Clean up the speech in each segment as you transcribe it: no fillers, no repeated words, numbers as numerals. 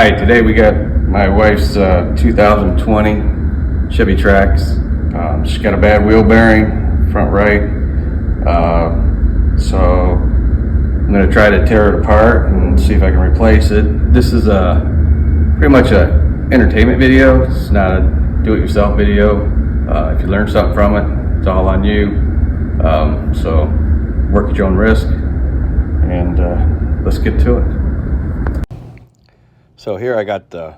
Hi, today we got my wife's 2020 Chevy Trax. She's got a bad wheel bearing, front right. So I'm going to try to tear it apart and see if I can replace it. This is pretty much a entertainment video. It's not a do-it-yourself video. If you learn something from it, it's all on you. So work at your own risk, and let's get to it. So here I got the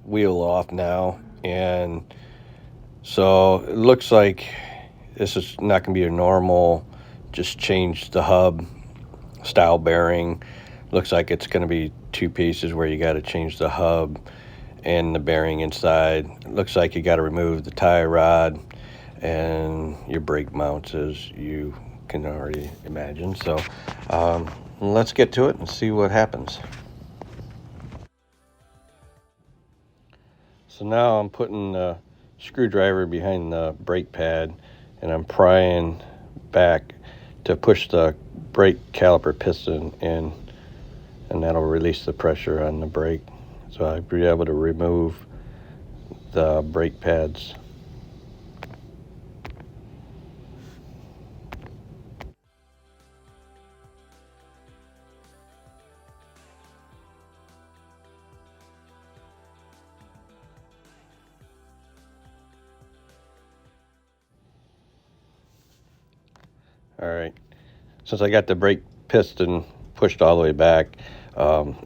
wheel off now, and so it looks like this is not going to be a normal just change the hub style bearing. Looks like it's going to be two pieces where you got to change the hub and the bearing inside. It looks like you got to remove the tie rod and your brake mounts, as you can already imagine. So let's get to it and see what happens. So now I'm putting the screwdriver behind the brake pad, and I'm prying back to push the brake caliper piston in, and that'll release the pressure on the brake. So I'll be able to remove the brake pads. All right, since I got the brake piston pushed all the way back, I'm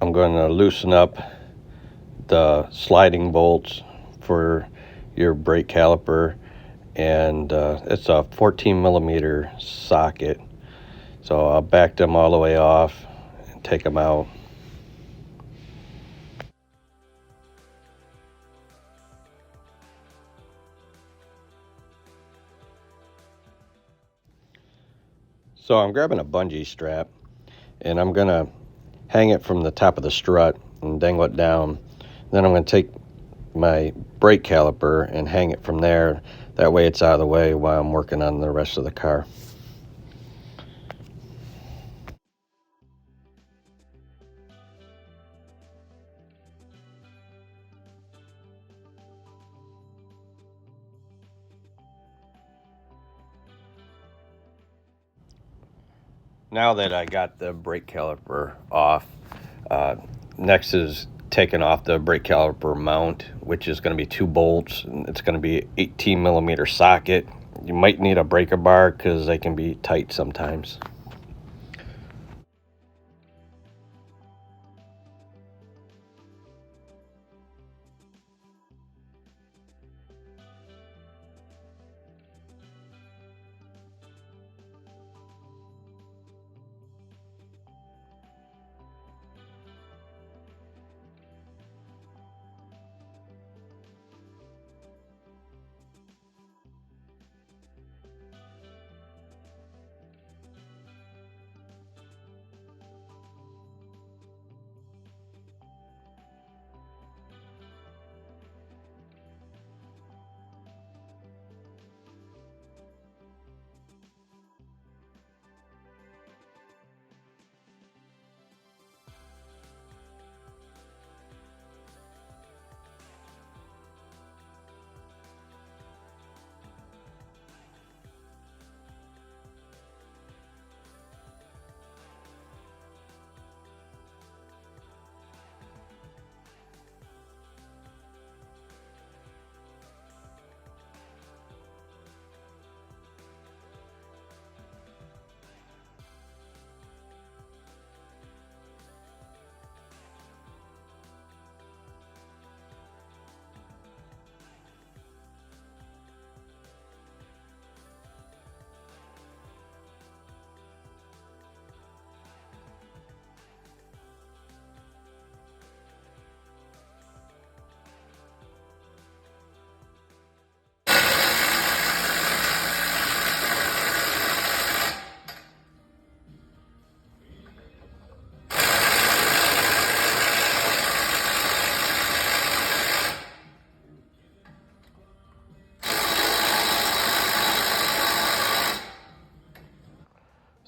going to loosen up the sliding bolts for your brake caliper, and it's a 14 millimeter socket. So I'll back them all the way off and take them out. So I'm grabbing a bungee strap, and I'm gonna hang it from the top of the strut and dangle it down. Then I'm gonna take my brake caliper and hang it from there. That way it's out of the way while I'm working on the rest of the car. Now that I got the brake caliper off, next is taking off the brake caliper mount, which is going to be 2 bolts, and it's going to be 18 millimeter socket. You might need a breaker bar because they can be tight sometimes.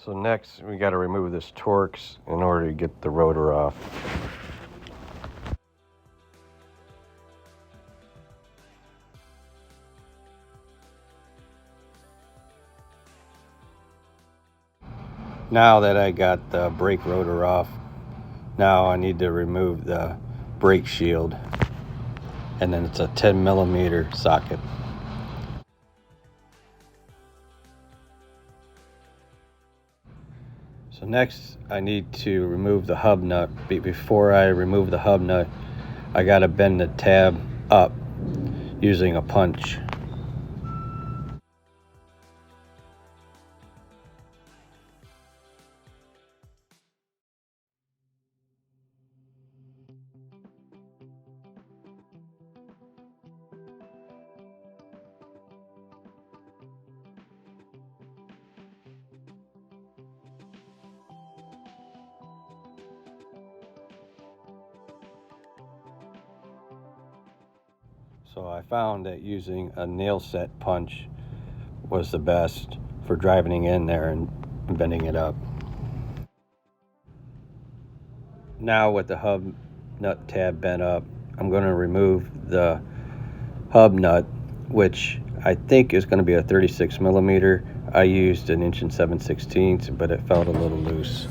So next we got to remove this Torx in order to get the rotor off. Now that I got the brake rotor off, now I need to remove the brake shield, and then it's a 10mm socket. So next I need to remove the hub nut. Before I remove the hub nut, I gotta bend the tab up using a punch. So I found that using a nail set punch was the best for driving in there and bending it up. Now with the hub nut tab bent up, I'm going to remove the hub nut, which I think is going to be a 36mm. I used an 1 7/16, but it felt a little loose.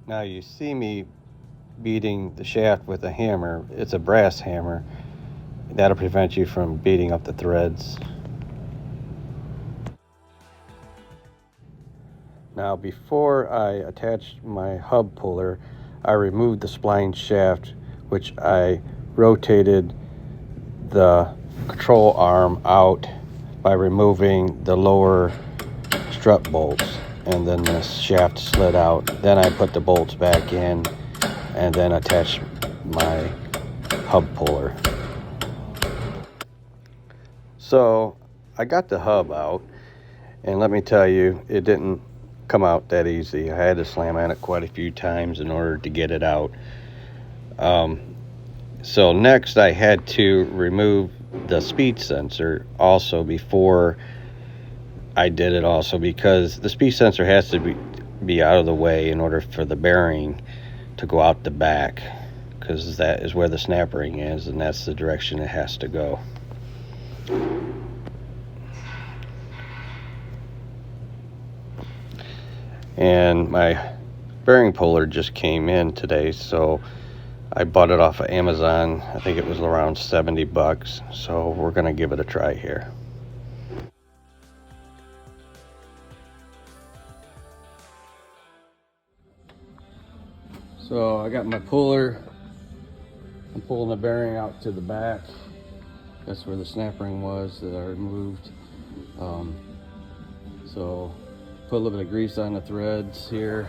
Now you see me beating the shaft with a hammer. It's a brass hammer. That'll prevent you from beating up the threads. Now before I attached my hub puller, I removed the spline shaft, which I rotated the control arm out by removing the lower strut bolts, and then the shaft slid out. Then I put the bolts back in and then attached my hub puller. So I got the hub out, and let me tell you, it didn't come out that easy. I had to slam on it quite a few times in order to get it out. So next I had to remove the speed sensor also before I did it also, because the speed sensor has to be out of the way in order for the bearing to go out the back, because that is where the snap ring is and that's the direction it has to go. And my bearing puller just came in today, so I bought it off of Amazon. I think it was around $70, so we're gonna give it a try here. So I got my puller. I'm pulling the bearing out to the back. That's where the snap ring was that I removed. So put a little bit of grease on the threads here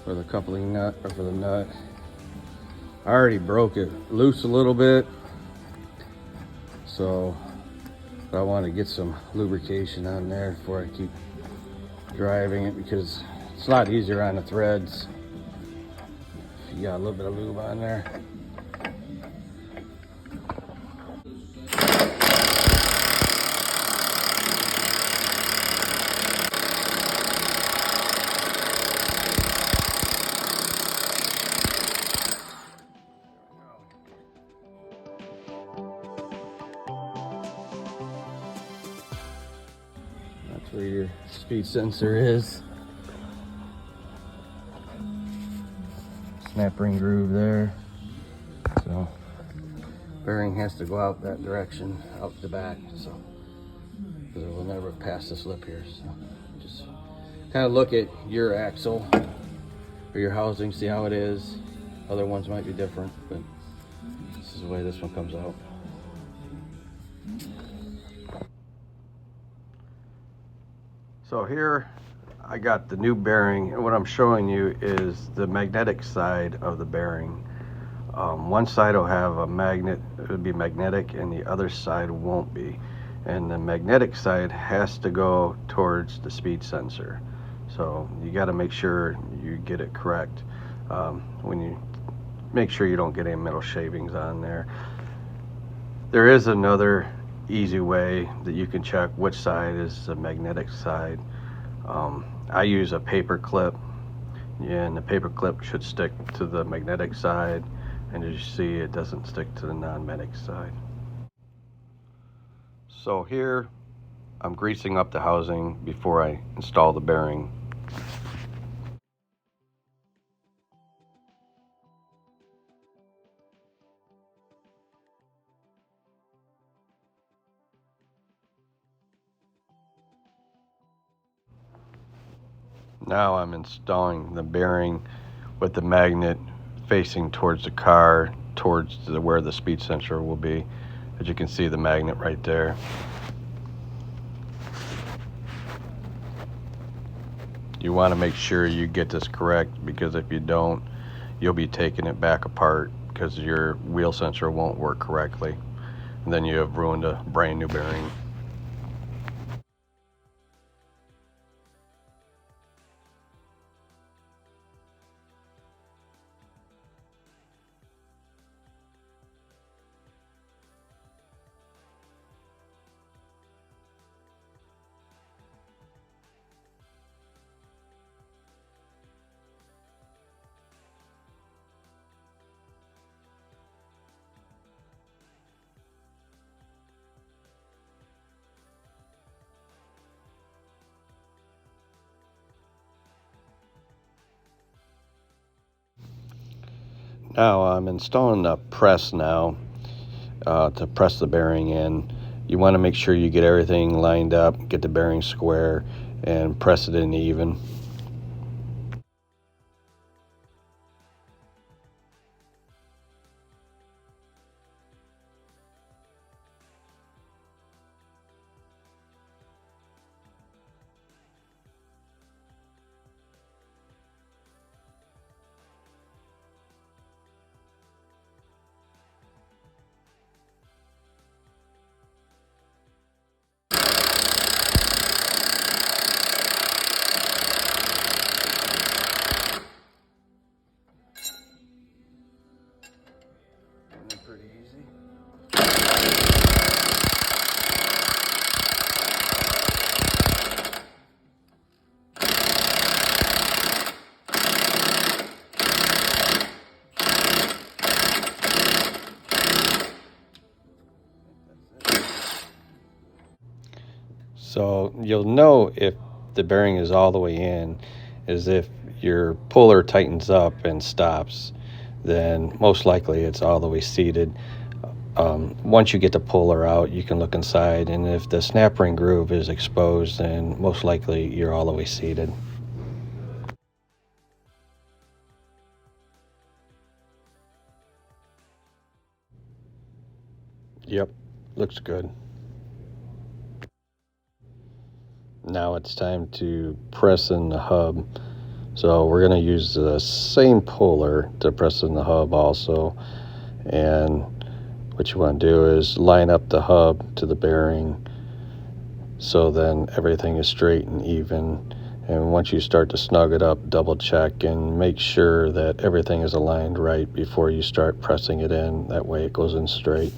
for the coupling nut, or for the nut. I already broke it loose a little bit, so I want to get some lubrication on there before I keep driving it, because it's a lot easier on the threads you got a little bit of lube on there. That's where your speed sensor is. Snap ring groove there. So bearing has to go out that direction, out the back, so because it will never pass this lip here. So just kind of look at your axle or your housing, see how it is. Other ones might be different, but this is the way this one comes out. So here I got the new bearing, and what I'm showing you is the magnetic side of the bearing. One side will have a magnet, it would be magnetic, and the other side won't be. And the magnetic side has to go towards the speed sensor. So you got to make sure you get it correct. When you make sure you don't get any metal shavings on there. There is another easy way that you can check which side is the magnetic side. I use a paper clip, and the paper clip should stick to the magnetic side, and as you see, it doesn't stick to the non-magnetic side. So here I'm greasing up the housing before I install the bearing. Now I'm installing the bearing with the magnet facing towards the car, towards where the speed sensor will be. As you can see, the magnet right there. You want to make sure you get this correct, because if you don't, you'll be taking it back apart because your wheel sensor won't work correctly, and then you have ruined a brand new bearing. Now I'm installing the press now to press the bearing in. You want to make sure you get everything lined up, get the bearing square, and press it in even. Pretty easy. So you'll know if the bearing is all the way in is if your puller tightens up and stops, then most likely it's all the way seated. Once you get the puller out, you can look inside, and if the snap ring groove is exposed, then most likely you're all the way seated. Yep, looks good. Now it's time to press in the hub. So we're going to use the same puller to press in the hub also. And what you want to do is line up the hub to the bearing, so then everything is straight and even. And once you start to snug it up, double check and make sure that everything is aligned right before you start pressing it in. That way it goes in straight.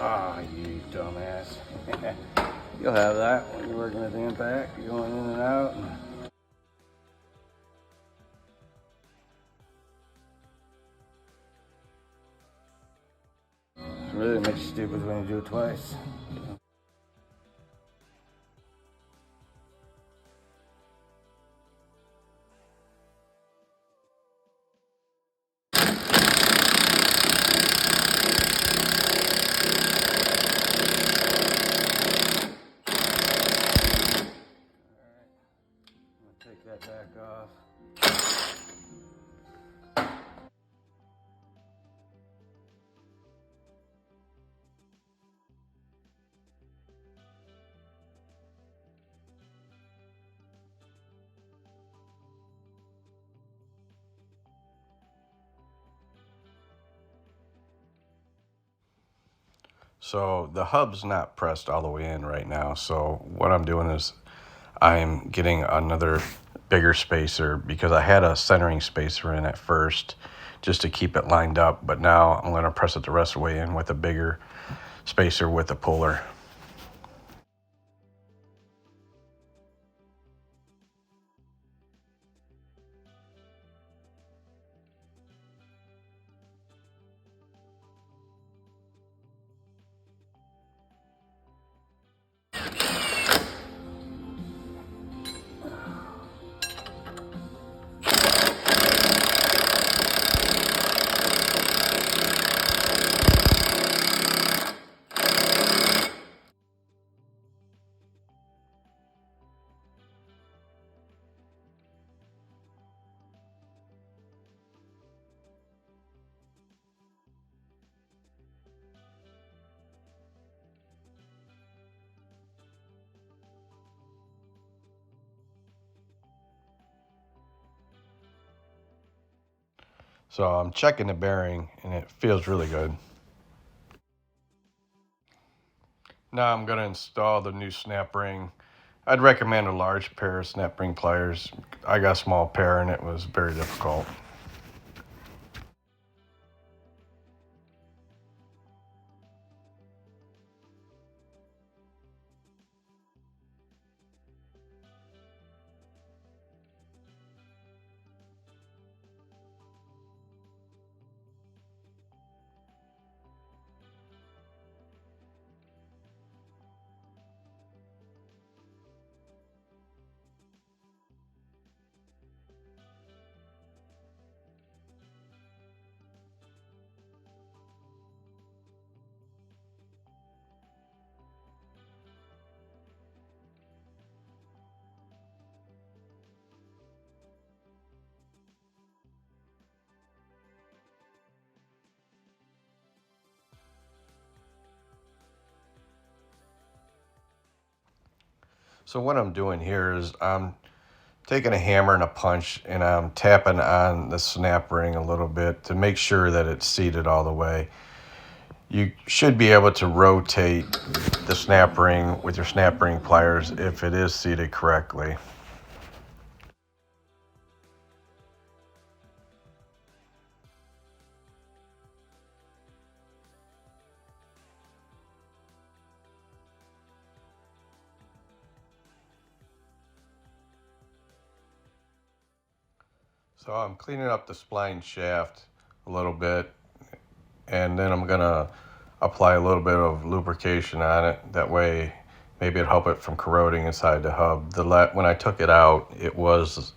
Ah, you dumbass. You'll have that when you're working at the impact. You're going in and out. It really makes you stupid when you do it twice. Take that back off. So the hub's not pressed all the way in right now. So what I'm doing is I'm getting another bigger spacer because I had a centering spacer in at first just to keep it lined up. But now I'm going to press it the rest of the way in with a bigger spacer with a puller. So I'm checking the bearing and it feels really good. Now I'm going to install the new snap ring. I'd recommend a large pair of snap ring pliers. I got a small pair and it was very difficult. So what I'm doing here is I'm taking a hammer and a punch and I'm tapping on the snap ring a little bit to make sure that it's seated all the way. You should be able to rotate the snap ring with your snap ring pliers if it is seated correctly. So I'm cleaning up the spline shaft a little bit, and then I'm gonna apply a little bit of lubrication on it. That way, maybe it'll help it from corroding inside the hub. When I took it out, it was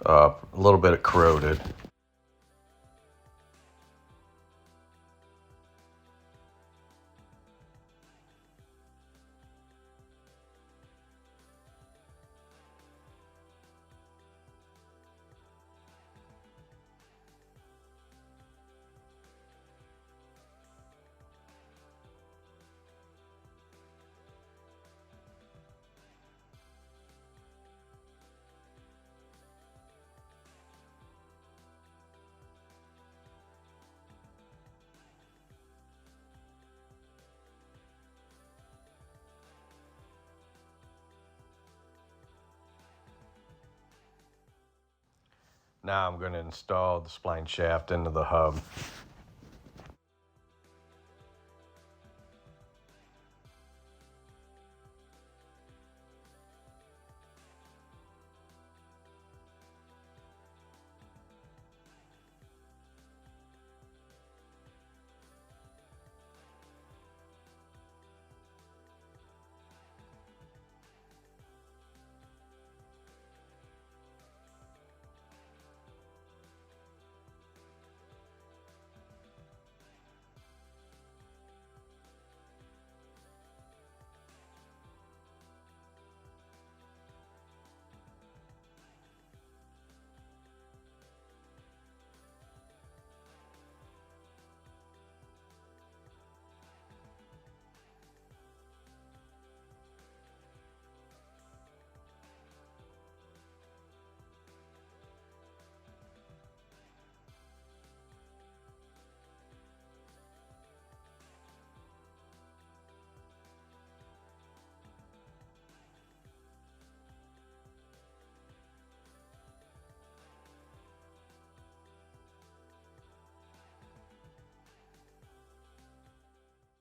a little bit corroded. Now I'm going to install the spline shaft into the hub.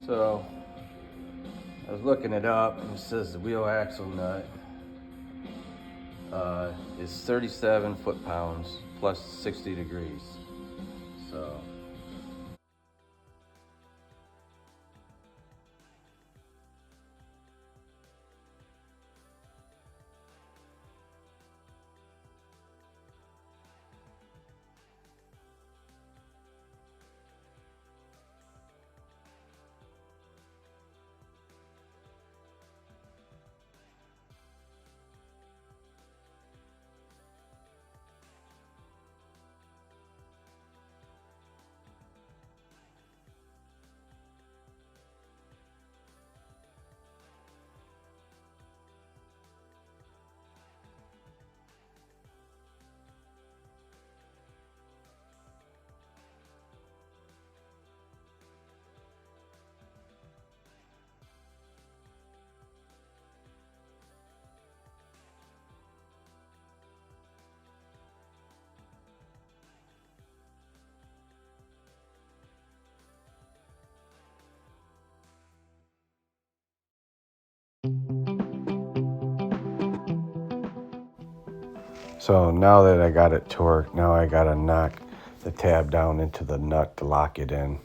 So I was looking it up, and it says the wheel axle nut is 37 foot-pounds plus 60 degrees. So So now that I got it torqued, now I gotta knock the tab down into the nut to lock it in.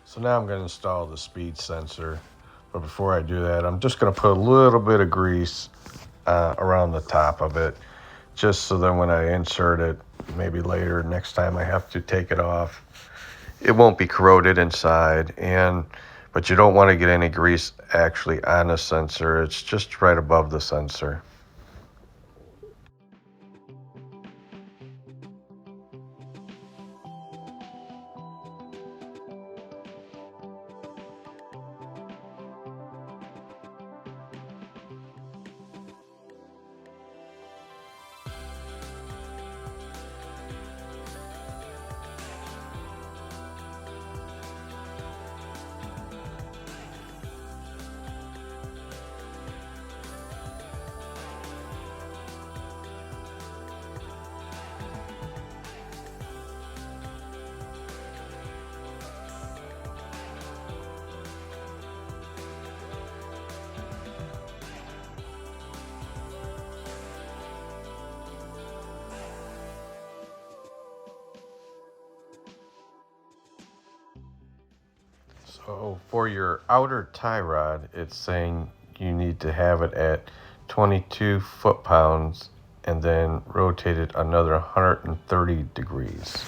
So now I'm going to install the speed sensor, but before I do that, I'm just going to put a little bit of grease around the top of it, just so that when I insert it, maybe later, next time I have to take it off, it won't be corroded inside. But you don't want to get any grease actually on the sensor. It's just right above the sensor. So for your outer tie rod, it's saying you need to have it at 22 foot-pounds and then rotate it another 130 degrees.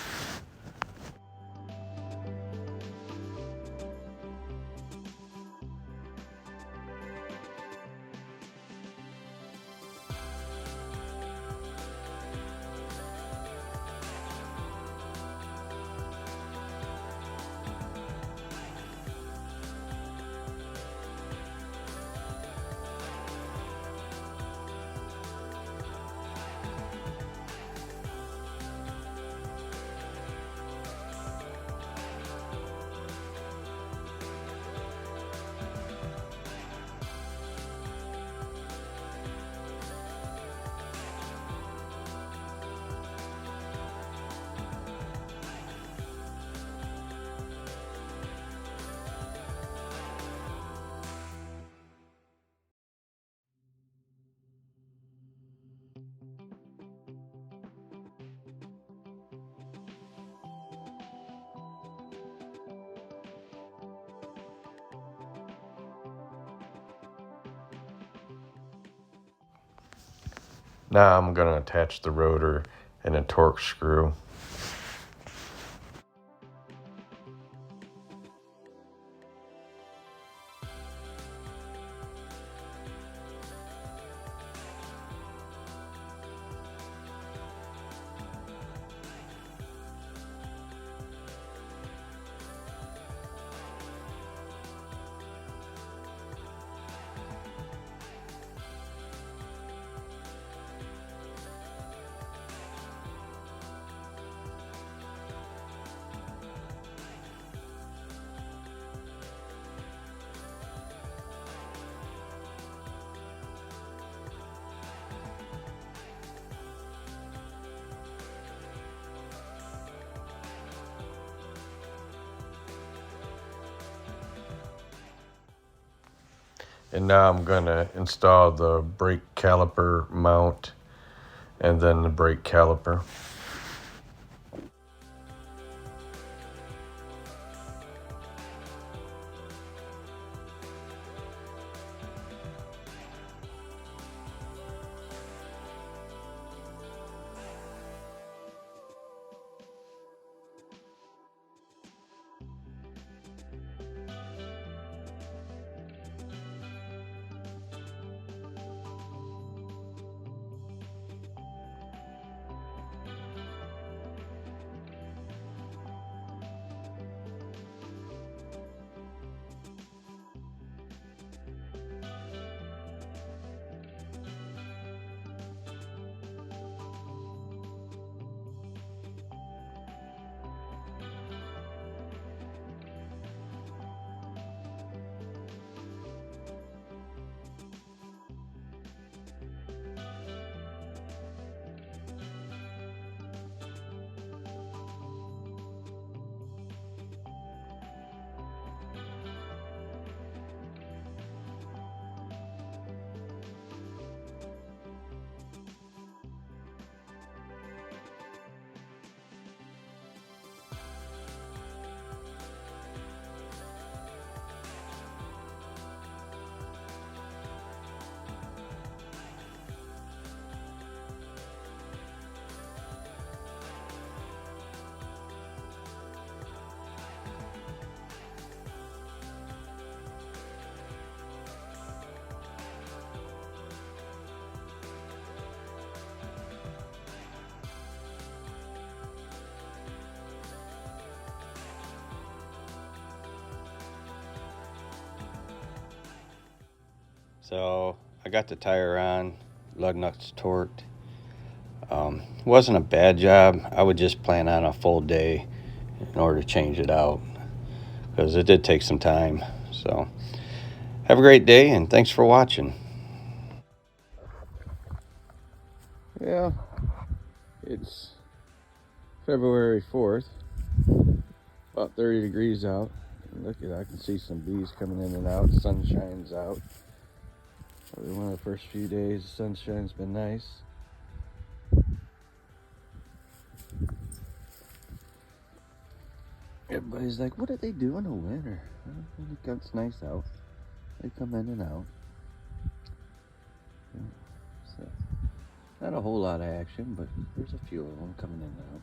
Now I'm going to attach the rotor and a torque screw. And now I'm going to install the brake caliper mount and then the brake caliper. So I got the tire on, lug nuts torqued. Wasn't a bad job. I would just plan on a full day in order to change it out because it did take some time. So have a great day and thanks for watching. Yeah, it's February 4th, about 30 degrees out. Look at that, I can see some bees coming in and out. The sun shines out. Probably one of the first few days the sunshine's been nice. Everybody's like, what do they do in the winter? The gut's nice out. They come in and out. Yeah, so not a whole lot of action, but there's a few of them coming in and out.